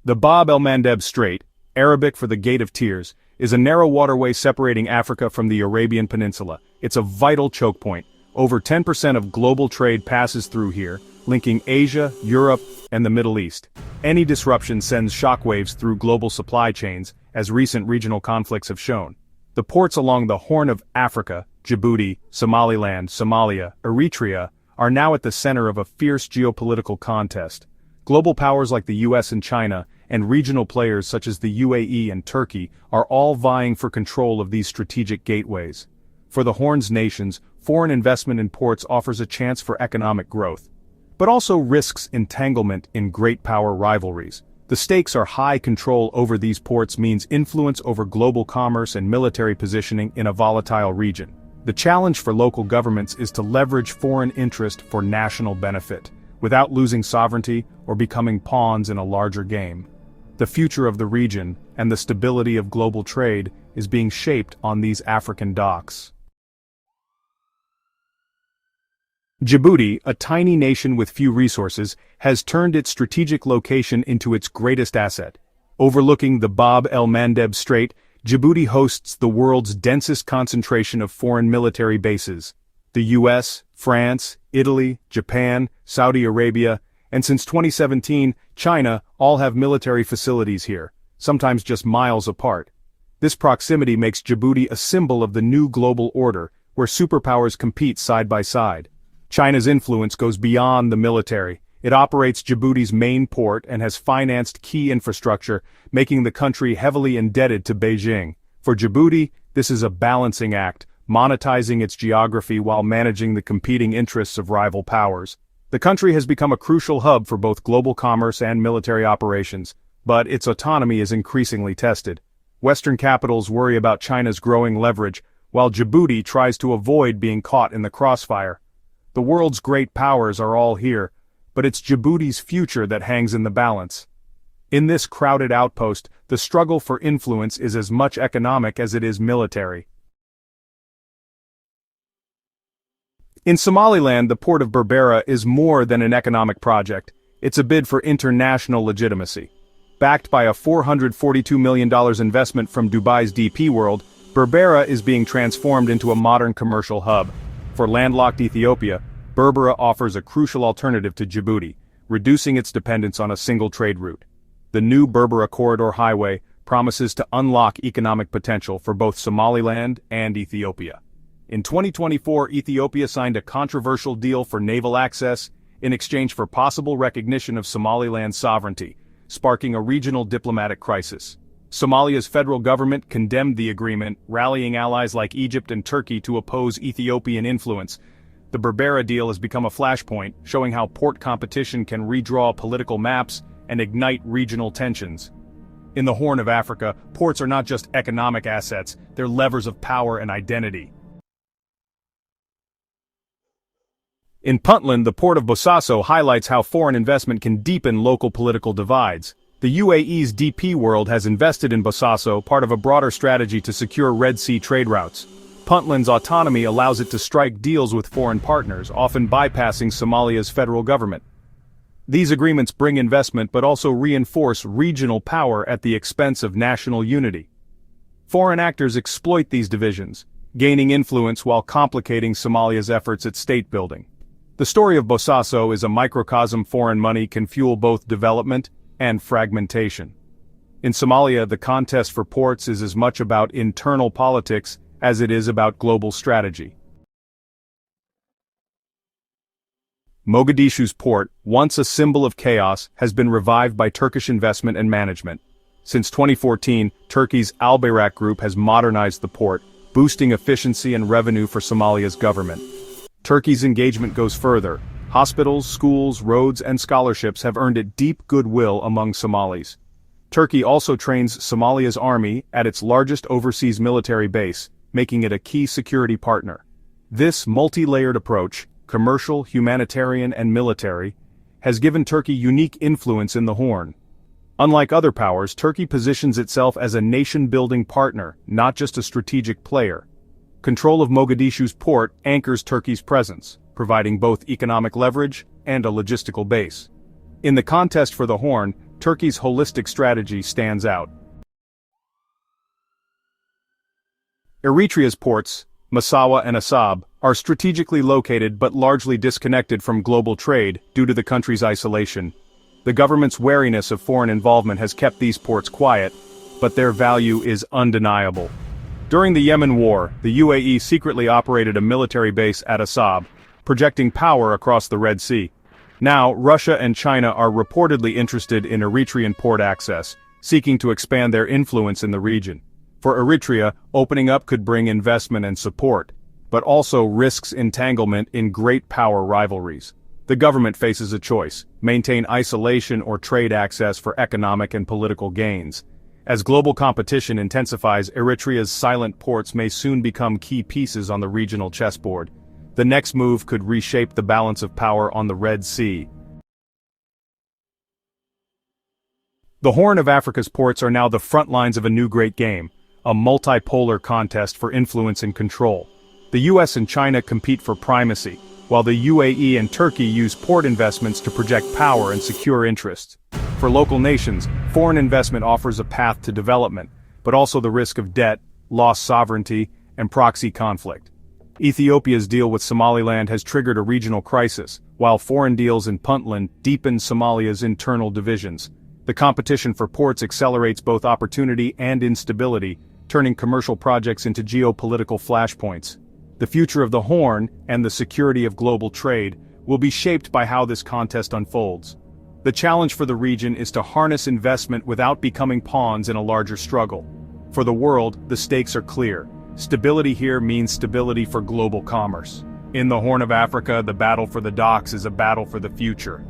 The Bab el-Mandeb Strait, Arabic for the Gate of Tears, is a narrow waterway separating Africa from the Arabian Peninsula. It's a vital choke point. Over 10% of global trade passes through here, linking Asia, Europe, and the Middle East. Any disruption sends shockwaves through global supply chains, as recent regional conflicts have shown. The ports along the Horn of Africa, Djibouti, Somaliland, Somalia, Eritrea, are now at the center of a fierce geopolitical contest. Global powers like the US and China, and regional players such as the UAE and Turkey, are all vying for control of these strategic gateways. For the Horn's nations, foreign investment in ports offers a chance for economic growth, but also risks entanglement in great power rivalries. The stakes are high. Control over these ports means influence over global commerce and military positioning in a volatile region. The challenge for local governments is to leverage foreign interest for national benefit, without losing sovereignty or becoming pawns in a larger game. The future of the region, and the stability of global trade, is being shaped on these African docks. Djibouti, a tiny nation with few resources, has turned its strategic location into its greatest asset. Overlooking the Bab el-Mandeb Strait, Djibouti hosts the world's densest concentration of foreign military bases. The US, France, Italy, Japan, Saudi Arabia, and since 2017, China, all have military facilities here, sometimes just miles apart. This proximity makes Djibouti a symbol of the new global order, where superpowers compete side by side. China's influence goes beyond the military. It operates Djibouti's main port and has financed key infrastructure, making the country heavily indebted to Beijing. For Djibouti, this is a balancing act, monetizing its geography while managing the competing interests of rival powers. The country has become a crucial hub for both global commerce and military operations, but its autonomy is increasingly tested. Western capitals worry about China's growing leverage, while Djibouti tries to avoid being caught in the crossfire. The world's great powers are all here, but it's Djibouti's future that hangs in the balance. In this crowded outpost, the struggle for influence is as much economic as it is military. In Somaliland, the port of Berbera is more than an economic project. It's a bid for international legitimacy. Backed by a $442 million investment from Dubai's DP World, Berbera is being transformed into a modern commercial hub. For landlocked Ethiopia, Berbera offers a crucial alternative to Djibouti, reducing its dependence on a single trade route. The new Berbera Corridor Highway promises to unlock economic potential for both Somaliland and Ethiopia. In 2024, Ethiopia signed a controversial deal for naval access in exchange for possible recognition of Somaliland's sovereignty, sparking a regional diplomatic crisis. Somalia's federal government condemned the agreement, rallying allies like Egypt and Turkey to oppose Ethiopian influence. The Berbera deal has become a flashpoint, showing how port competition can redraw political maps and ignite regional tensions. In the Horn of Africa, ports are not just economic assets, they're levers of power and identity. In Puntland, the port of Bosaso highlights how foreign investment can deepen local political divides. The UAE's DP World has invested in Bosaso, part of a broader strategy to secure Red Sea trade routes. Puntland's autonomy allows it to strike deals with foreign partners, often bypassing Somalia's federal government. These agreements bring investment but also reinforce regional power at the expense of national unity. Foreign actors exploit these divisions, gaining influence while complicating Somalia's efforts at state building. The story of Bosaso is a microcosm. Foreign money can fuel both development and fragmentation. In Somalia, the contest for ports is as much about internal politics as it is about global strategy. Mogadishu's port, once a symbol of chaos, has been revived by Turkish investment and management. Since 2014, Turkey's Al Bayrak Group has modernized the port, boosting efficiency and revenue for Somalia's government. Turkey's engagement goes further. Hospitals, schools, roads, and scholarships have earned it deep goodwill among Somalis. Turkey also trains Somalia's army at its largest overseas military base, making it a key security partner. This multi-layered approach, commercial, humanitarian, and military, has given Turkey unique influence in the Horn. Unlike other powers, Turkey positions itself as a nation-building partner, not just a strategic player. Control of Mogadishu's port anchors Turkey's presence, providing both economic leverage and a logistical base. In the contest for the Horn, Turkey's holistic strategy stands out. Eritrea's ports, Massawa and Assab, are strategically located but largely disconnected from global trade due to the country's isolation. The government's wariness of foreign involvement has kept these ports quiet, but their value is undeniable. During the Yemen War, the UAE secretly operated a military base at Assab, projecting power across the Red Sea. Now, Russia and China are reportedly interested in Eritrean port access, seeking to expand their influence in the region. For Eritrea, opening up could bring investment and support, but also risks entanglement in great power rivalries. The government faces a choice: maintain isolation or trade access for economic and political gains. As global competition intensifies, Eritrea's silent ports may soon become key pieces on the regional chessboard. The next move could reshape the balance of power on the Red Sea. The Horn of Africa's ports are now the front lines of a new great game, a multipolar contest for influence and control. The US and China compete for primacy, while the UAE and Turkey use port investments to project power and secure interests. For local nations, foreign investment offers a path to development, but also the risk of debt, lost sovereignty, and proxy conflict. Ethiopia's deal with Somaliland has triggered a regional crisis, while foreign deals in Puntland deepen Somalia's internal divisions. The competition for ports accelerates both opportunity and instability, turning commercial projects into geopolitical flashpoints. The future of the Horn, and the security of global trade, will be shaped by how this contest unfolds. The challenge for the region is to harness investment without becoming pawns in a larger struggle. For the world, the stakes are clear. Stability here means stability for global commerce. In the Horn of Africa, the battle for the docks is a battle for the future.